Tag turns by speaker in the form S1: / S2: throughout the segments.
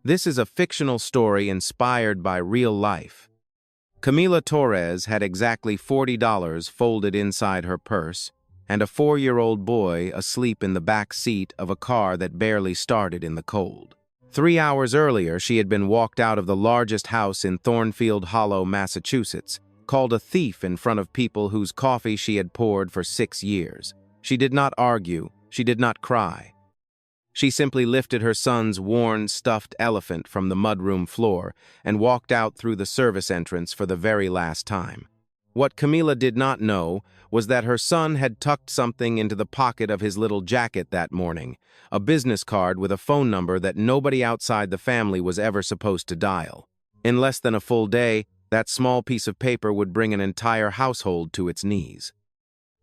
S1: This is a fictional story inspired by real life. Camila Torres had exactly $40 folded inside her purse, and a 4-year-old boy asleep in the back seat of a car that barely started in the cold. 3 hours earlier, she had been walked out of the largest house in Thornfield Hollow, Massachusetts, called a thief in front of people whose coffee she had poured for 6 years. She did not argue, she did not cry. She simply lifted her son's worn, stuffed elephant from the mudroom floor and walked out through the service entrance for the very last time. What Camila did not know was that her son had tucked something into the pocket of his little jacket that morning, a business card with a phone number that nobody outside the family was ever supposed to dial. In less than a full day, that small piece of paper would bring an entire household to its knees.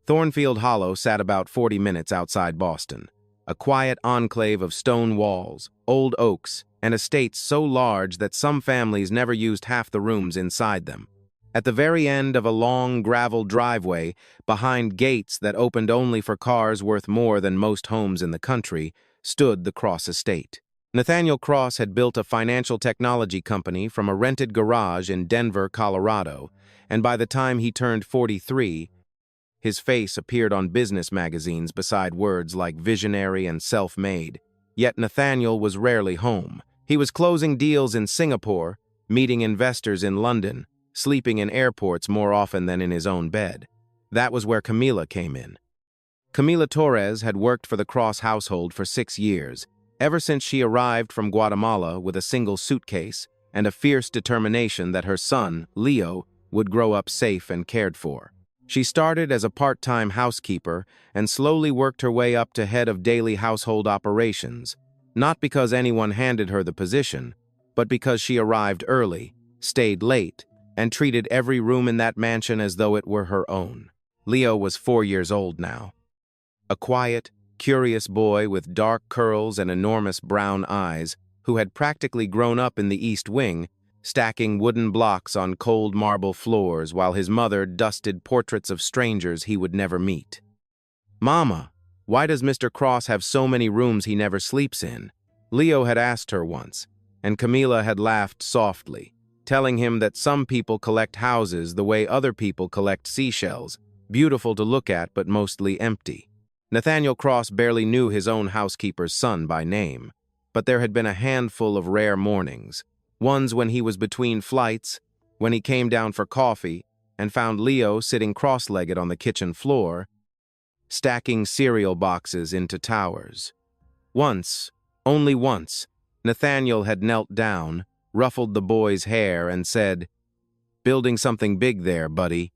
S1: Thornfield Hollow sat about 40 minutes outside Boston, a quiet enclave of stone walls, old oaks, and estates so large that some families never used half the rooms inside them. At the very end of a long gravel driveway, behind gates that opened only for cars worth more than most homes in the country, stood the Cross estate. Nathaniel Cross had built a financial technology company from a rented garage in Denver, Colorado, and by the time he turned 43, his face appeared on business magazines beside words like visionary and self-made. Yet Nathaniel was rarely home. He was closing deals in Singapore, meeting investors in London, sleeping in airports more often than in his own bed. That was where Camila came in. Camila Torres had worked for the Cross household for 6 years, ever since she arrived from Guatemala with a single suitcase and a fierce determination that her son, Leo, would grow up safe and cared for. She started as a part-time housekeeper and slowly worked her way up to head of daily household operations, not because anyone handed her the position, but because she arrived early, stayed late, and treated every room in that mansion as though it were her own. Leo was 4 years old now. A quiet, curious boy with dark curls and enormous brown eyes who had practically grown up in the East Wing, stacking wooden blocks on cold marble floors while his mother dusted portraits of strangers he would never meet. "Mama, why does Mr. Cross have so many rooms he never sleeps in?" Leo had asked her once, and Camila had laughed softly, telling him that some people collect houses the way other people collect seashells, beautiful to look at but mostly empty. Nathaniel Cross barely knew his own housekeeper's son by name, but there had been a handful of rare mornings, ones when he was between flights, when he came down for coffee and found Leo sitting cross-legged on the kitchen floor, stacking cereal boxes into towers. Once, only once, Nathaniel had knelt down, ruffled the boy's hair, and said, "Building something big there, buddy."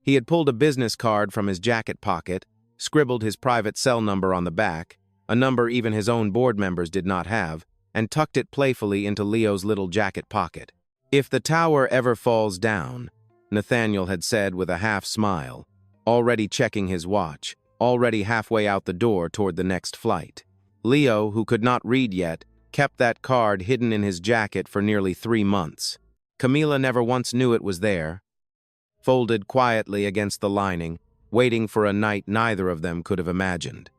S1: He had pulled a business card from his jacket pocket, scribbled his private cell number on the back, a number even his own board members did not have, and tucked it playfully into Leo's little jacket pocket. "If the tower ever falls down," Nathaniel had said with a half-smile, already checking his watch, already halfway out the door toward the next flight. Leo, who could not read yet, kept that card hidden in his jacket for nearly 3 months. Camila never once knew it was there, folded quietly against the lining, waiting for a night neither of them could have imagined.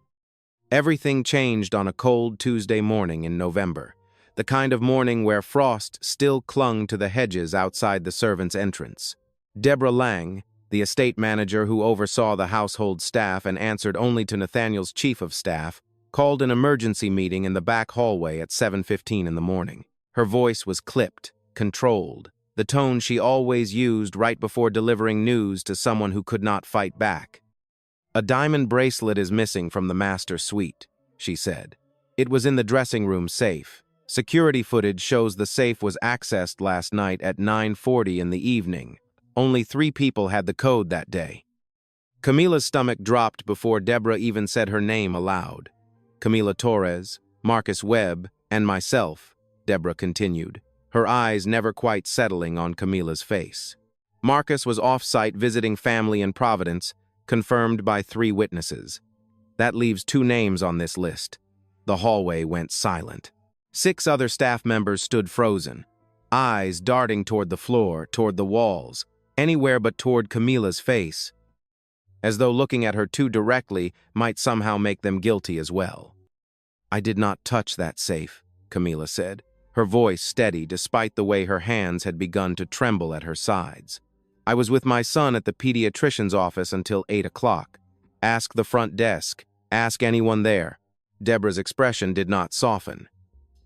S1: Everything changed on a cold Tuesday morning in November, the kind of morning where frost still clung to the hedges outside the servants' entrance. Deborah Lang, the estate manager who oversaw the household staff and answered only to Nathaniel's chief of staff, called an emergency meeting in the back hallway at 7:15 in the morning. Her voice was clipped, controlled, the tone she always used right before delivering news to someone who could not fight back. "A diamond bracelet is missing from the master suite," she said. "It was in the dressing room safe. Security footage shows the safe was accessed last night at 9:40 in the evening. Only 3 people had the code that day." Camila's stomach dropped before Deborah even said her name aloud. "Camila Torres, Marcus Webb, and myself," Deborah continued, her eyes never quite settling on Camila's face. Marcus was off-site visiting family in Providence, confirmed by 3 witnesses. That leaves 2 names on this list. The hallway went silent. 6 other staff members stood frozen, eyes darting toward the floor, toward the walls, anywhere but toward Camila's face, as though looking at her too directly might somehow make them guilty as well. "I did not touch that safe," Camila said. her voice steady despite the way her hands had begun to tremble at her sides. "I was with my son at the pediatrician's office until 8 o'clock. Ask the front desk. Ask anyone there." Deborah's expression did not soften.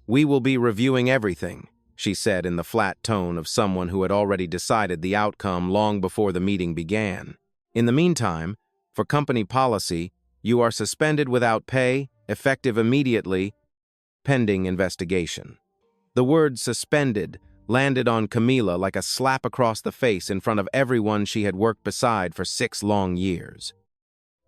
S1: "We will be reviewing everything," she said in the flat tone of someone who had already decided the outcome long before the meeting began. "In the meantime, for company policy, you are suspended without pay, effective immediately, pending investigation." The word suspended landed on Camila like a slap across the face in front of everyone she had worked beside for 6 long years.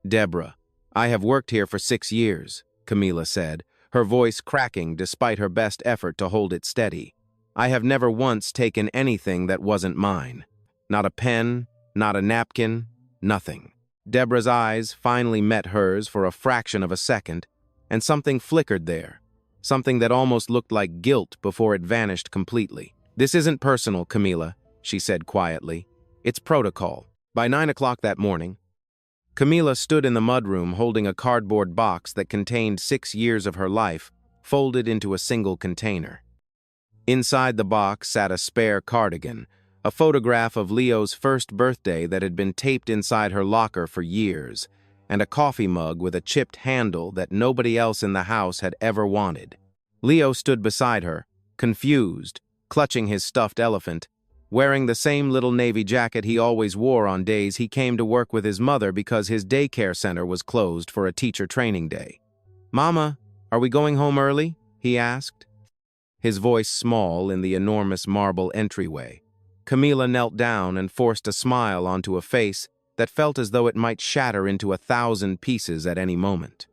S1: "Deborah, I have worked here for 6 years, Camila said, her voice cracking despite her best effort to hold it steady. "I have never once taken anything that wasn't mine. Not a pen, not a napkin, nothing." Deborah's eyes finally met hers for a fraction of a second, and something flickered there, something that almost looked like guilt before it vanished completely. "This isn't personal, Camila," she said quietly. "It's protocol." By 9 o'clock that morning, Camila stood in the mudroom holding a cardboard box that contained 6 years of her life, folded into a single container. Inside the box sat a spare cardigan, a photograph of Leo's first birthday that had been taped inside her locker for years, and a coffee mug with a chipped handle that nobody else in the house had ever wanted. Leo stood beside her, confused, clutching his stuffed elephant, wearing the same little navy jacket he always wore on days he came to work with his mother because his daycare center was closed for a teacher training day. "Mama, are we going home early?" he asked, his voice small in the enormous marble entryway. Camila knelt down and forced a smile onto a face that felt as though it might shatter into 1,000 pieces at any moment.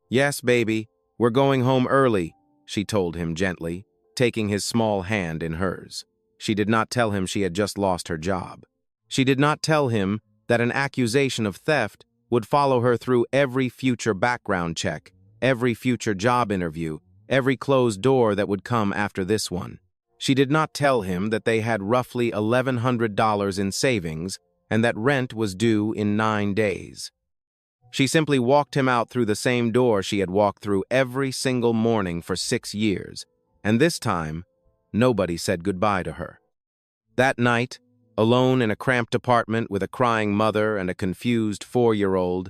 S1: "Yes, baby, we're going home early," she told him gently, taking his small hand in hers. She did not tell him she had just lost her job. She did not tell him that an accusation of theft would follow her through every future background check, every future job interview, every closed door that would come after this one. She did not tell him that they had roughly $1,100 in savings and that rent was due in 9 days. She simply walked him out through the same door she had walked through every single morning for 6 years, and this time, nobody said goodbye to her. That night, alone in a cramped apartment with a crying mother and a confused 4-year-old,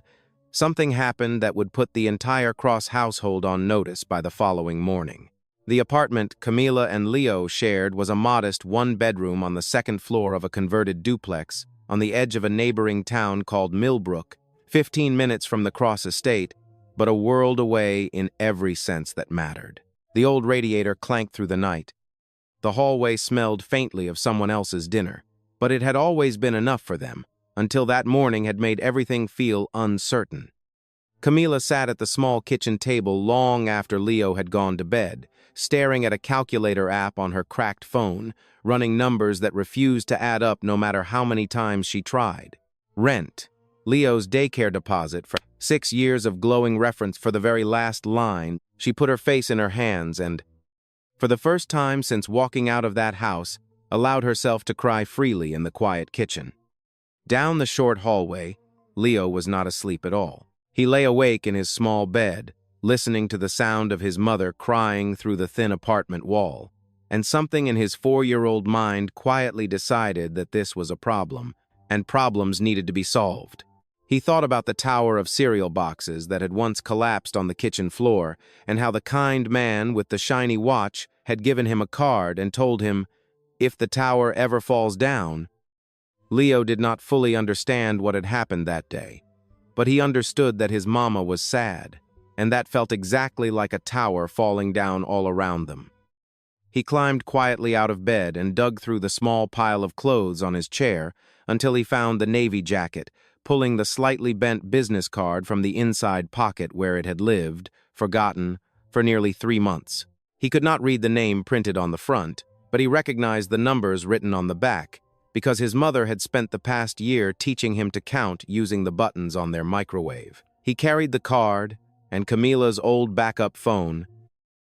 S1: something happened that would put the entire Cross household on notice by the following morning. The apartment Camila and Leo shared was a modest 1-bedroom on the 2nd floor of a converted duplex on the edge of a neighboring town called Millbrook, 15 minutes from the Cross estate, but a world away in every sense that mattered. The old radiator clanked through the night. The hallway smelled faintly of someone else's dinner, but it had always been enough for them, until that morning had made everything feel uncertain. Camila sat at the small kitchen table long after Leo had gone to bed, staring at a calculator app on her cracked phone, running numbers that refused to add up no matter how many times she tried. Rent, Leo's daycare deposit for 6 years of glowing reference for the very last line. She put her face in her hands and, for the first time since walking out of that house, allowed herself to cry freely in the quiet kitchen. Down the short hallway, Leo was not asleep at all. He lay awake in his small bed, listening to the sound of his mother crying through the thin apartment wall, and something in his 4-year-old mind quietly decided that this was a problem, and problems needed to be solved. He thought about the tower of cereal boxes that had once collapsed on the kitchen floor, and how the kind man with the shiny watch had given him a card and told him, if the tower ever falls down. Leo did not fully understand what had happened that day, but he understood that his mama was sad, and that felt exactly like a tower falling down all around them. He climbed quietly out of bed and dug through the small pile of clothes on his chair until he found the navy jacket, pulling the slightly bent business card from the inside pocket where it had lived, forgotten, for nearly 3 months. He could not read the name printed on the front, but he recognized the numbers written on the back, because his mother had spent the past year teaching him to count using the buttons on their microwave. He carried the card and Camila's old backup phone,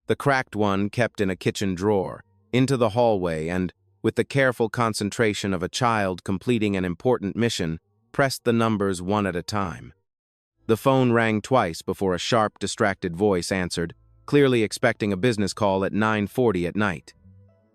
S1: the cracked one kept in a kitchen drawer, into the hallway and, with the careful concentration of a child completing an important mission, pressed the numbers one at a time. The phone rang twice before a sharp, distracted voice answered, clearly expecting a business call at 9:40 at night.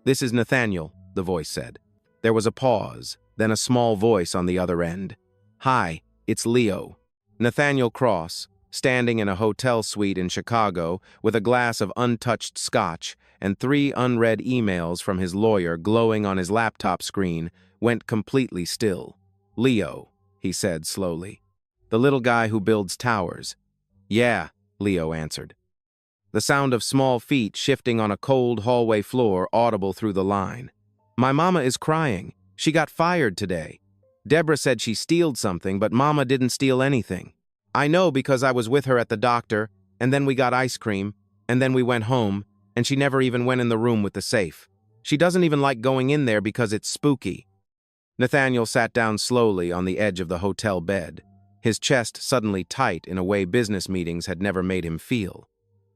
S1: "This is Nathaniel," the voice said. There was a pause, then a small voice on the other end. "Hi, it's Leo." Nathaniel Cross, standing in a hotel suite in Chicago with a glass of untouched scotch and 3 unread emails from his lawyer glowing on his laptop screen, went completely still. "Leo," he said slowly. "The little guy who builds towers." "Yeah," Leo answered. The sound of small feet shifting on a cold hallway floor audible through the line. "My mama is crying. She got fired today. Deborah said she stealed something, but Mama didn't steal anything. I know because I was with her at the doctor, and then we got ice cream, and then we went home, and she never even went in the room with the safe. She doesn't even like going in there because it's spooky." Nathaniel sat down slowly on the edge of the hotel bed, his chest suddenly tight in a way business meetings had never made him feel.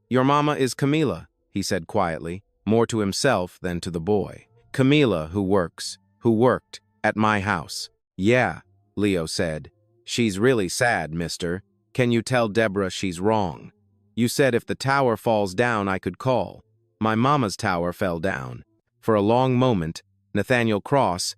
S1: "Your mama is Camila," he said quietly, more to himself than to the boy. "Camila, who worked at my house." "Yeah," Leo said. "She's really sad, mister. Can you tell Deborah she's wrong? You said if the tower falls down, I could call. My mama's tower fell down." For a long moment, Nathaniel Cross,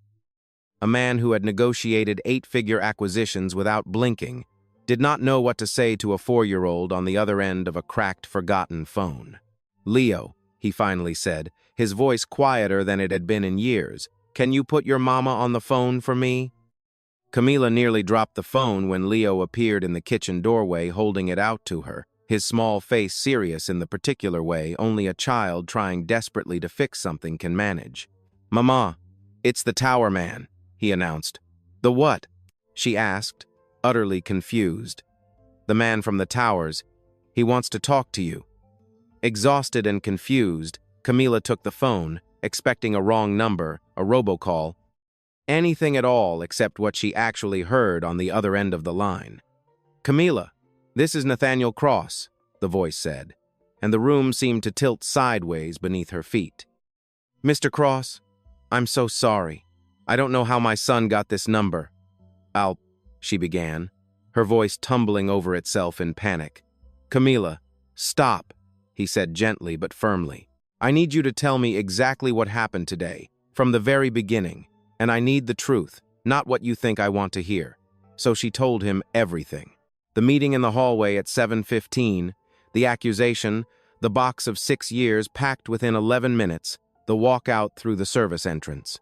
S1: a man who had negotiated 8-figure acquisitions without blinking, did not know what to say to a 4-year-old on the other end of a cracked, forgotten phone. "Leo," he finally said, his voice quieter than it had been in years, "can you put your mama on the phone for me?" Camila nearly dropped the phone when Leo appeared in the kitchen doorway holding it out to her, his small face serious in the particular way only a child trying desperately to fix something can manage. "Mama, it's the tower man," he announced. "The what?" she asked, utterly confused. "The man from the towers. He wants to talk to you." Exhausted and confused, Camila took the phone, expecting a wrong number, a robocall, anything at all except what she actually heard on the other end of the line. "Camila, this is Nathaniel Cross," the voice said, and the room seemed to tilt sideways beneath her feet. "Mr. Cross, I'm so sorry. I don't know how my son got this number." She began, her voice tumbling over itself in panic. "Camila, stop," he said gently but firmly. "I need you to tell me exactly what happened today, from the very beginning. And I need the truth, not what you think I want to hear." So she told him everything. The meeting in the hallway at 7:15, the accusation, the box of 6 years packed within 11 minutes, the walkout through the service entrance.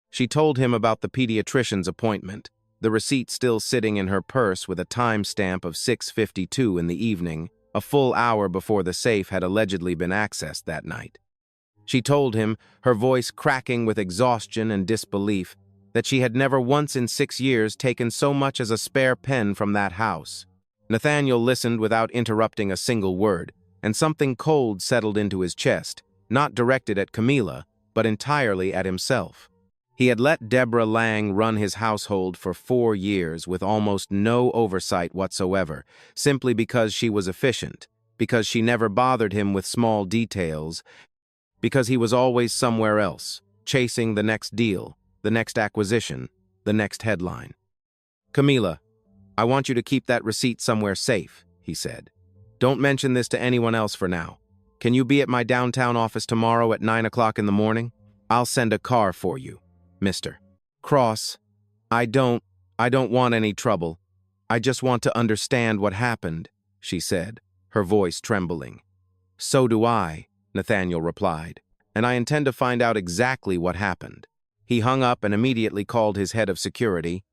S1: She told him about the pediatrician's appointment, the receipt still sitting in her purse with a timestamp of 6:52 in the evening, a full hour before the safe had allegedly been accessed that night. She told him, her voice cracking with exhaustion and disbelief, that she had never once in 6 years taken so much as a spare pen from that house. Nathaniel listened without interrupting a single word, and something cold settled into his chest, not directed at Camila, but entirely at himself. He had let Deborah Lang run his household for 4 years with almost no oversight whatsoever, simply because she was efficient, because she never bothered him with small details, because he was always somewhere else, chasing the next deal, the next acquisition, the next headline. "Camila, I want you to keep that receipt somewhere safe," he said. "Don't mention this to anyone else for now. Can you be at my downtown office tomorrow at 9 o'clock in the morning? I'll send a car for you, Mr. Cross. I don't want any trouble. I just want to understand what happened," she said, her voice trembling. "So do I," Nathaniel replied, "and I intend to find out exactly what happened." He hung up and immediately called his head of security,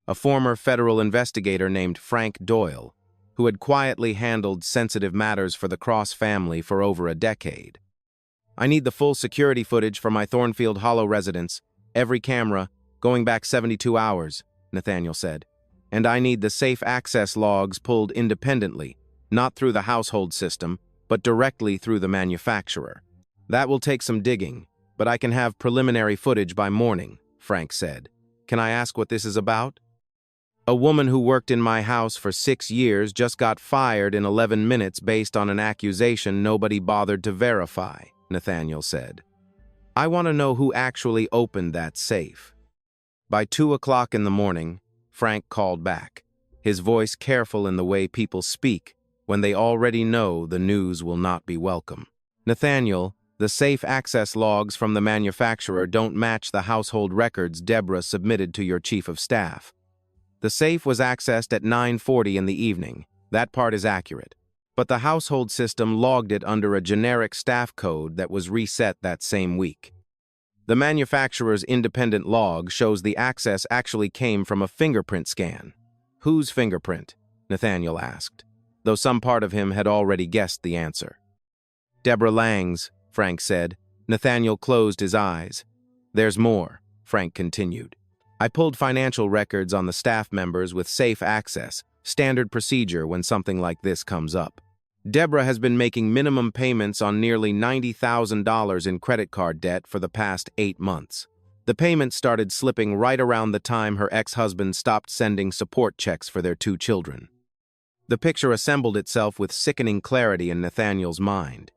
S1: a former federal investigator named Frank Doyle, who had quietly handled sensitive matters for the Cross family for over a decade. "I need the full security footage for my Thornfield Hollow residence, every camera, going back 72 hours, Nathaniel said. "And I need the safe access logs pulled independently, not through the household system, but directly through the manufacturer. That will take some digging, but I can have preliminary footage by morning," Frank said. "Can I ask what this is about?" "A woman who worked in my house for 6 years just got fired in 11 minutes based on an accusation nobody bothered to verify," Nathaniel said. "I want to know who actually opened that safe." By 2 o'clock in the morning, Frank called back, his voice careful in the way people speak, when they already know the news will not be welcome. Nathaniel, the safe access logs from the manufacturer don't match the household records Deborah submitted to your chief of staff. The safe was accessed at 9:40 in the evening. That part is accurate. But the household system logged it under a generic staff code that was reset that same week. The manufacturer's independent log shows the access actually came from a fingerprint scan. Whose fingerprint? Nathaniel asked, though some part of him had already guessed the answer. Deborah Lang's, Frank said. Nathaniel closed his eyes. There's more, Frank continued. I pulled financial records on the staff members with safe access, standard procedure when something like this comes up. Deborah has been making minimum payments on nearly $90,000 in credit card debt for the past 8 months. The payments started slipping right around the time her ex-husband stopped sending support checks for their 2 children. The picture assembled itself with sickening clarity in Nathaniel's mind.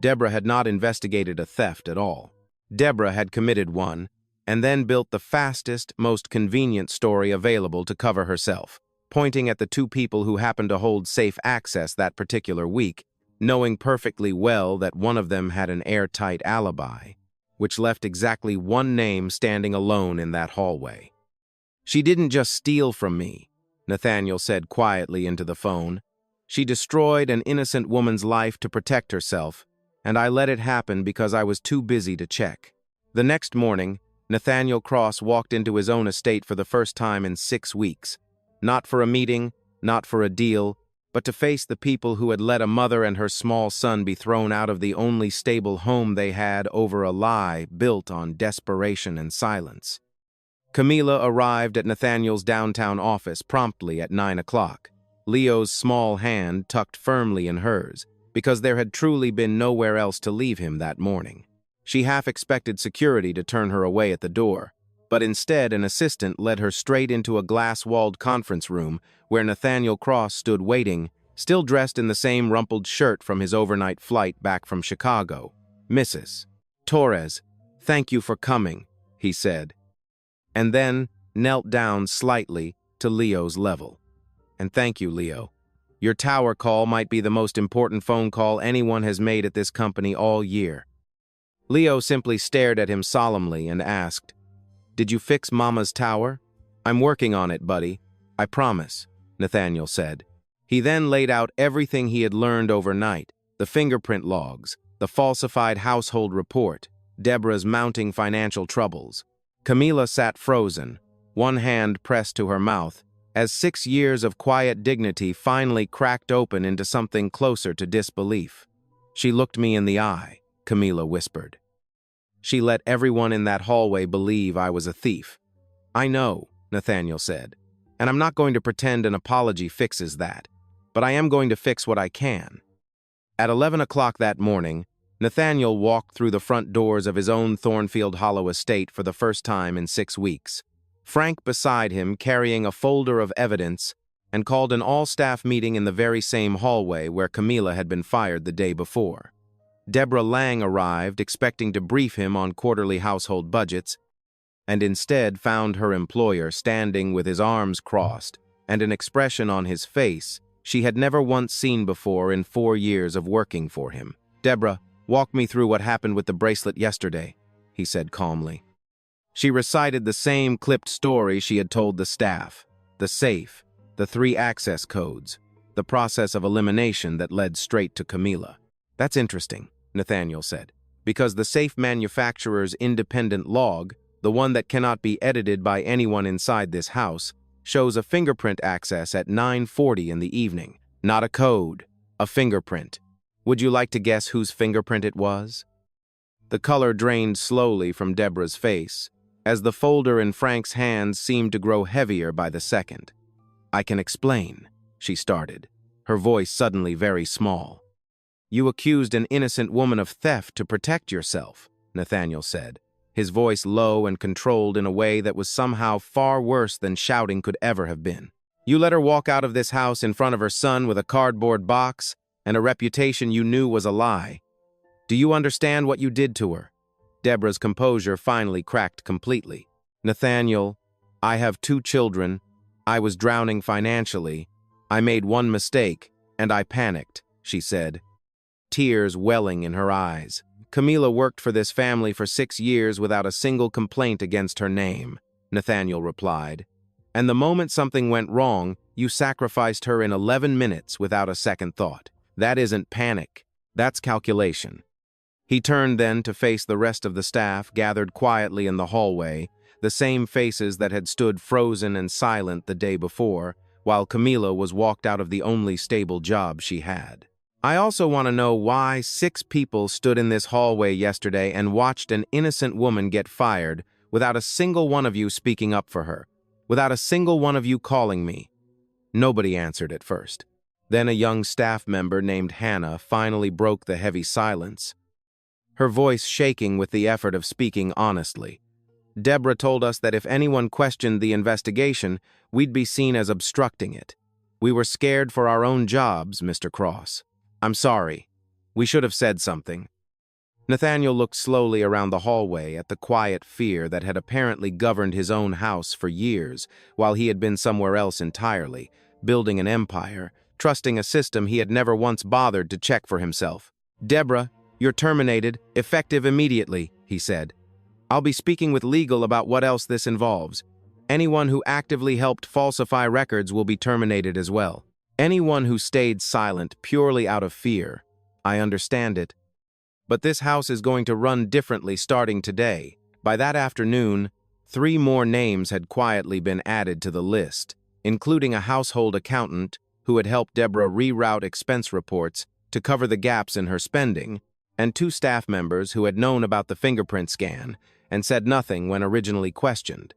S1: Deborah had not investigated a theft at all. Deborah had committed one, and then built the fastest, most convenient story available to cover herself, pointing at the 2 people who happened to hold safe access that particular week, knowing perfectly well that one of them had an airtight alibi, which left exactly one name standing alone in that hallway. She didn't just steal from me, Nathaniel said quietly into the phone. She destroyed an innocent woman's life to protect herself, and I let it happen because I was too busy to check. The next morning, Nathaniel Cross walked into his own estate for the first time in 6 weeks. Not for a meeting, not for a deal, but to face the people who had let a mother and her small son be thrown out of the only stable home they had over a lie built on desperation and silence. Camila arrived at Nathaniel's downtown office promptly at 9 o'clock, Leo's small hand tucked firmly in hers, because there had truly been nowhere else to leave him that morning. She half expected security to turn her away at the door, but instead an assistant led her straight into a glass-walled conference room where Nathaniel Cross stood waiting, still dressed in the same rumpled shirt from his overnight flight back from Chicago. Mrs. Torres, thank you for coming, he said, and then knelt down slightly to Leo's level. And thank you, Leo. Your tower call might be the most important phone call anyone has made at this company all year. Leo simply stared at him solemnly and asked, Did you fix Mama's tower? I'm working on it, buddy. I promise, Nathaniel said. He then laid out everything he had learned overnight, the fingerprint logs, the falsified household report, Deborah's mounting financial troubles. Camila sat frozen, one hand pressed to her mouth, as 6 years of quiet dignity finally cracked open into something closer to disbelief. She looked me in the eye, Camila whispered. She let everyone in that hallway believe I was a thief. I know, Nathaniel said, and I'm not going to pretend an apology fixes that, but I am going to fix what I can. At 11 o'clock that morning, Nathaniel walked through the front doors of his own Thornfield Hollow estate for the first time in 6 weeks. Frank beside him carrying a folder of evidence and called an all-staff meeting in the very same hallway where Camila had been fired the day before. Deborah Lang arrived expecting to brief him on quarterly household budgets, and instead found her employer standing with his arms crossed and an expression on his face she had never once seen before in 4 years of working for him. Deborah, walk me through what happened with the bracelet yesterday, he said calmly. She recited the same clipped story she had told the staff, the safe, the 3 access codes, the process of elimination that led straight to Camila. That's interesting, Nathaniel said, because the safe manufacturer's independent log, the one that cannot be edited by anyone inside this house, shows a fingerprint access at 9:40 in the evening. Not a code, a fingerprint. Would you like to guess whose fingerprint it was? The color drained slowly from Deborah's face, as the folder in Frank's hands seemed to grow heavier by the second. I can explain, she started, her voice suddenly very small. You accused an innocent woman of theft to protect yourself, Nathaniel said, his voice low and controlled in a way that was somehow far worse than shouting could ever have been. You let her walk out of this house in front of her son with a cardboard box and a reputation you knew was a lie. Do you understand what you did to her? Deborah's composure finally cracked completely. Nathaniel, I have 2 children. I was drowning financially. I made one mistake, And I panicked, she said, tears welling in her eyes. Camila worked for this family for 6 years without a single complaint against her name, Nathaniel replied. And the moment something went wrong, you sacrificed her in 11 minutes without a second thought. That isn't panic. That's calculation. He turned then to face the rest of the staff gathered quietly in the hallway, the same faces that had stood frozen and silent the day before, while Camila was walked out of the only stable job she had. I also want to know why 6 people stood in this hallway yesterday and watched an innocent woman get fired without a single one of you speaking up for her, without a single one of you calling me. Nobody answered at first. Then a young staff member named Hannah finally broke the heavy silence, her voice shaking with the effort of speaking honestly. Deborah told us that if anyone questioned the investigation, we'd be seen as obstructing it. We were scared for our own jobs, Mr. Cross. I'm sorry. We should have said something. Nathaniel looked slowly around the hallway at the quiet fear that had apparently governed his own house for years, while he had been somewhere else entirely, building an empire, trusting a system he had never once bothered to check for himself. Deborah, you're terminated, effective immediately, he said. I'll be speaking with legal about what else this involves. Anyone who actively helped falsify records will be terminated as well. Anyone who stayed silent purely out of fear. I understand it. But this house is going to run differently starting today. By that afternoon, 3 more names had quietly been added to the list, including a household accountant who had helped Deborah reroute expense reports to cover the gaps in her spending, and 2 staff members who had known about the fingerprint scan and said nothing when originally questioned.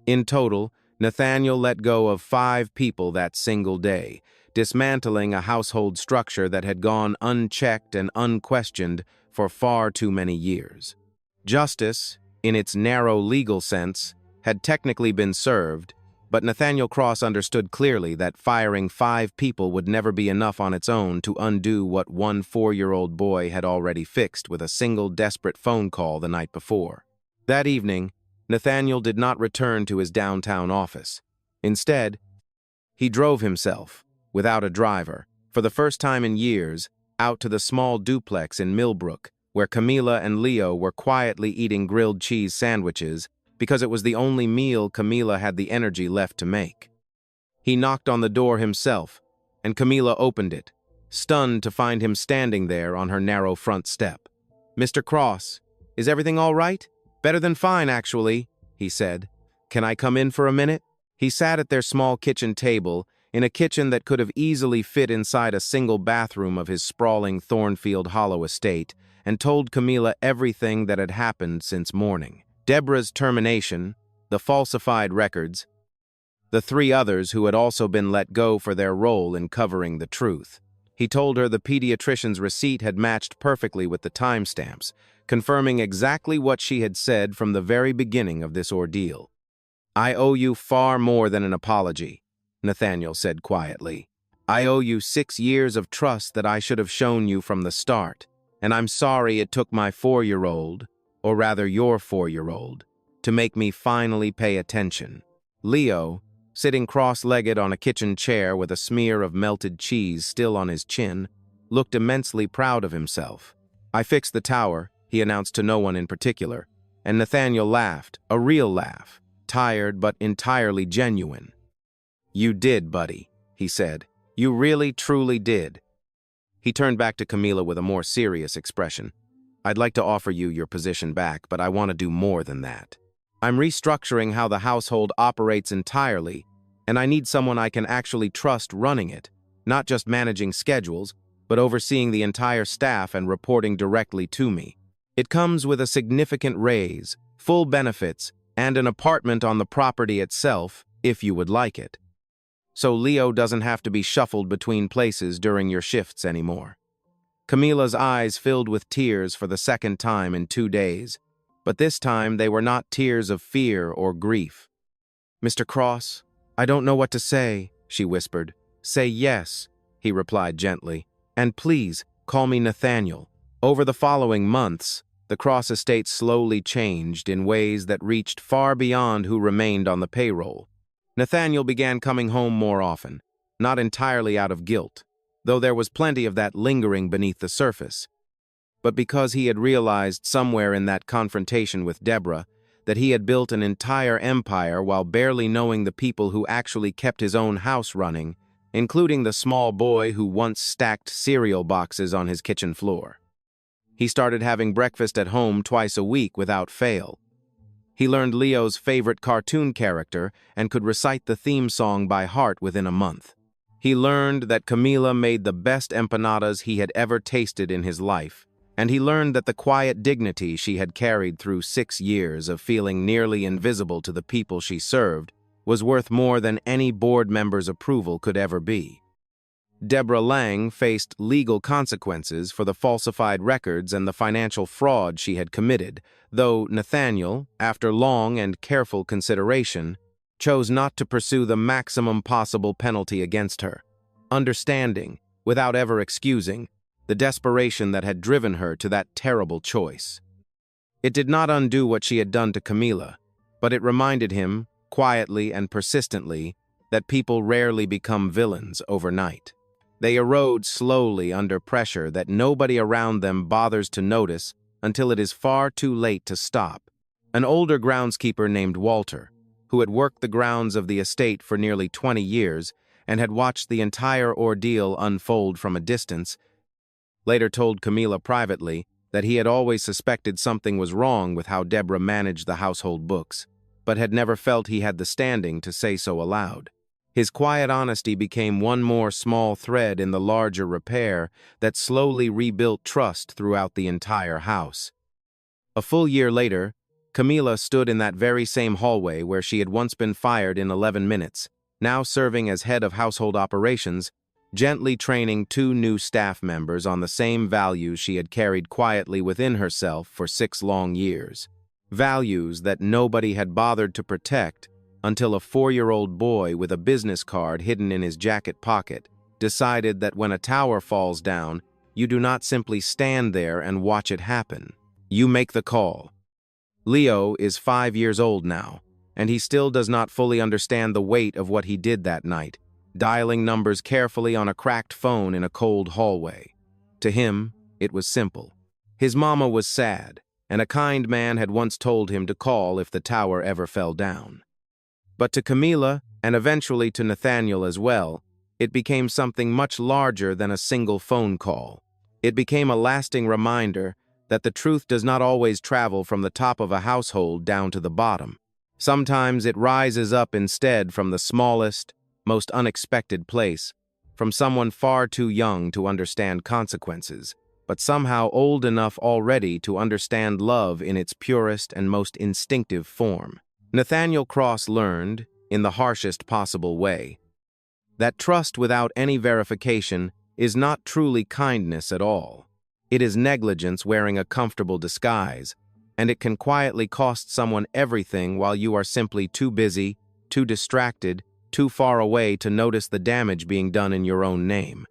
S1: In total, Nathaniel let go of 5 people that single day, dismantling a household structure that had gone unchecked and unquestioned for far too many years. Justice, in its narrow legal sense, had technically been served, but Nathaniel Cross understood clearly that firing 5 people would never be enough on its own to undo what one 4-year-old boy had already fixed with a single desperate phone call the night before. That evening, Nathaniel did not return to his downtown office. Instead, he drove himself, without a driver, for the first time in years, out to the small duplex in Millbrook, where Camila and Leo were quietly eating grilled cheese sandwiches because it was the only meal Camila had the energy left to make. He knocked on the door himself, and Camila opened it, stunned to find him standing there on her narrow front step. "Mr. Cross, is everything all right?" "Better than fine, actually," he said. "Can I come in for a minute?" He sat at their small kitchen table, in a kitchen that could have easily fit inside a single bathroom of his sprawling Thornfield Hollow estate, and told Camila everything that had happened since morning. Deborah's termination, the falsified records, the 3 others who had also been let go for their role in covering the truth. He told her the pediatrician's receipt had matched perfectly with the timestamps, confirming exactly what she had said from the very beginning of this ordeal. "I owe you far more than an apology," Nathaniel said quietly. "I owe you 6 years of trust that I should have shown you from the start, and I'm sorry it took my 4-year-old, or rather your 4-year-old, to make me finally pay attention." Leo, sitting cross-legged on a kitchen chair with a smear of melted cheese still on his chin, looked immensely proud of himself. "I fixed the tower," he announced to no one in particular, and Nathaniel laughed, a real laugh, tired but entirely genuine. "You did, buddy," he said. "You really, truly did." He turned back to Camila with a more serious expression. "I'd like to offer you your position back, but I want to do more than that. I'm restructuring how the household operates entirely, and I need someone I can actually trust running it, not just managing schedules, but overseeing the entire staff and reporting directly to me. It comes with a significant raise, full benefits, and an apartment on the property itself, if you would like it. So Leo doesn't have to be shuffled between places during your shifts anymore." Camila's eyes filled with tears for the second time in 2 days, but this time they were not tears of fear or grief. "Mr. Cross, I don't know what to say," she whispered. "Say yes," he replied gently, "and please call me Nathaniel." Over the following months, the Cross estate slowly changed in ways that reached far beyond who remained on the payroll. Nathaniel began coming home more often, not entirely out of guilt, though there was plenty of that lingering beneath the surface. But because he had realized somewhere in that confrontation with Deborah that he had built an entire empire while barely knowing the people who actually kept his own house running, including the small boy who once stacked cereal boxes on his kitchen floor. He started having breakfast at home twice a week without fail. He learned Leo's favorite cartoon character and could recite the theme song by heart within a month. He learned that Camila made the best empanadas he had ever tasted in his life, and he learned that the quiet dignity she had carried through 6 years of feeling nearly invisible to the people she served was worth more than any board member's approval could ever be. Deborah Lang faced legal consequences for the falsified records and the financial fraud she had committed, though Nathaniel, after long and careful consideration, chose not to pursue the maximum possible penalty against her, understanding, without ever excusing, the desperation that had driven her to that terrible choice. It did not undo what she had done to Camila, but it reminded him, quietly and persistently, that people rarely become villains overnight. They erode slowly under pressure that nobody around them bothers to notice until it is far too late to stop. An older groundskeeper named Walter, who had worked the grounds of the estate for nearly 20 years and had watched the entire ordeal unfold from a distance, later told Camila privately that he had always suspected something was wrong with how Deborah managed the household books, but had never felt he had the standing to say so aloud. His quiet honesty became one more small thread in the larger repair that slowly rebuilt trust throughout the entire house. A full year later, Camila stood in that very same hallway where she had once been fired in 11 minutes, now serving as head of household operations, gently training 2 new staff members on the same values she had carried quietly within herself for 6 long years. Values that nobody had bothered to protect until a 4-year-old boy with a business card hidden in his jacket pocket decided that when a tower falls down, you do not simply stand there and watch it happen. You make the call. Leo is 5 years old now, and he still does not fully understand the weight of what he did that night, dialing numbers carefully on a cracked phone in a cold hallway. To him, it was simple. His mama was sad, and a kind man had once told him to call if the tower ever fell down. But to Camila, and eventually to Nathaniel as well, it became something much larger than a single phone call. It became a lasting reminder that the truth does not always travel from the top of a household down to the bottom. Sometimes it rises up instead from the smallest, most unexpected place, from someone far too young to understand consequences, but somehow old enough already to understand love in its purest and most instinctive form. Nathaniel Cross learned, in the harshest possible way, that trust without any verification is not truly kindness at all. It is negligence wearing a comfortable disguise, and it can quietly cost someone everything while you are simply too busy, too distracted, too far away to notice the damage being done in your own name.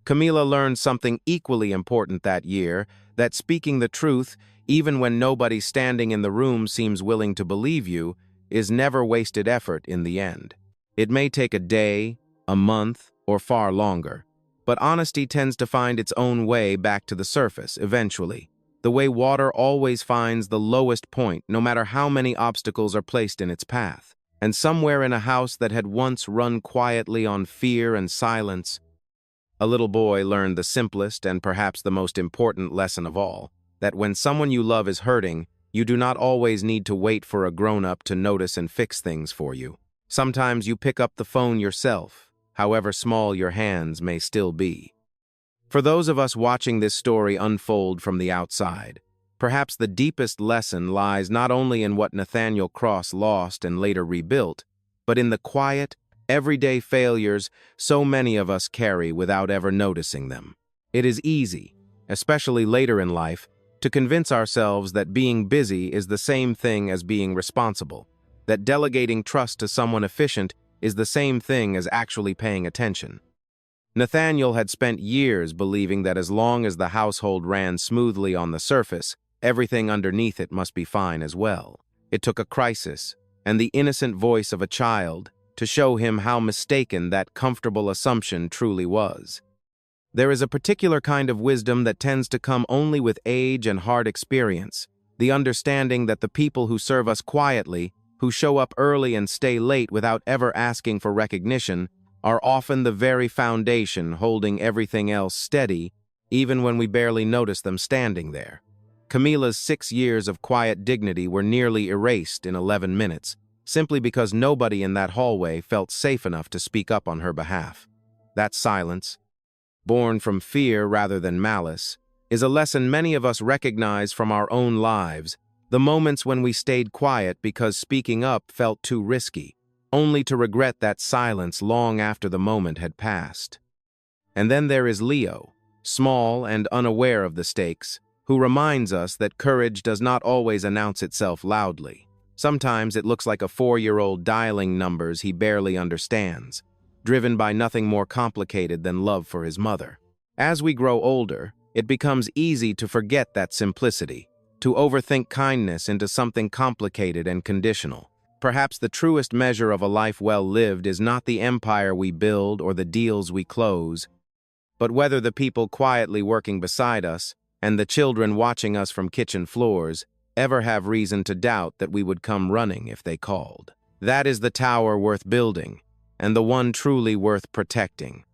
S1: Camila learned something equally important that year, that speaking the truth, even when nobody standing in the room seems willing to believe you, is never wasted effort in the end. It may take a day, a month, or far longer, but honesty tends to find its own way back to the surface eventually, the way water always finds the lowest point no matter how many obstacles are placed in its path. And somewhere in a house that had once run quietly on fear and silence, a little boy learned the simplest and perhaps the most important lesson of all, that when someone you love is hurting, you do not always need to wait for a grown-up to notice and fix things for you. Sometimes you pick up the phone yourself, however small your hands may still be. For those of us watching this story unfold from the outside, perhaps the deepest lesson lies not only in what Nathaniel Cross lost and later rebuilt, but in the quiet, everyday failures so many of us carry without ever noticing them. It is easy, especially later in life, to convince ourselves that being busy is the same thing as being responsible, that delegating trust to someone efficient is the same thing as actually paying attention. Nathaniel had spent years believing that as long as the household ran smoothly on the surface, everything underneath it must be fine as well. It took a crisis and the innocent voice of a child to show him how mistaken that comfortable assumption truly was. There is a particular kind of wisdom that tends to come only with age and hard experience, the understanding that the people who serve us quietly, who show up early and stay late without ever asking for recognition, are often the very foundation holding everything else steady, even when we barely notice them standing there. Camila's 6 years of quiet dignity were nearly erased in 11 minutes, simply because nobody in that hallway felt safe enough to speak up on her behalf. That silence, born from fear rather than malice, is a lesson many of us recognize from our own lives, the moments when we stayed quiet because speaking up felt too risky, only to regret that silence long after the moment had passed. And then there is Leo, small and unaware of the stakes, who reminds us that courage does not always announce itself loudly. Sometimes it looks like a 4-year-old dialing numbers he barely understands, driven by nothing more complicated than love for his mother. As we grow older, it becomes easy to forget that simplicity, to overthink kindness into something complicated and conditional. Perhaps the truest measure of a life well lived is not the empire we build or the deals we close, but whether the people quietly working beside us and the children watching us from kitchen floors ever have reason to doubt that we would come running if they called. That is the tower worth building, and the one truly worth protecting.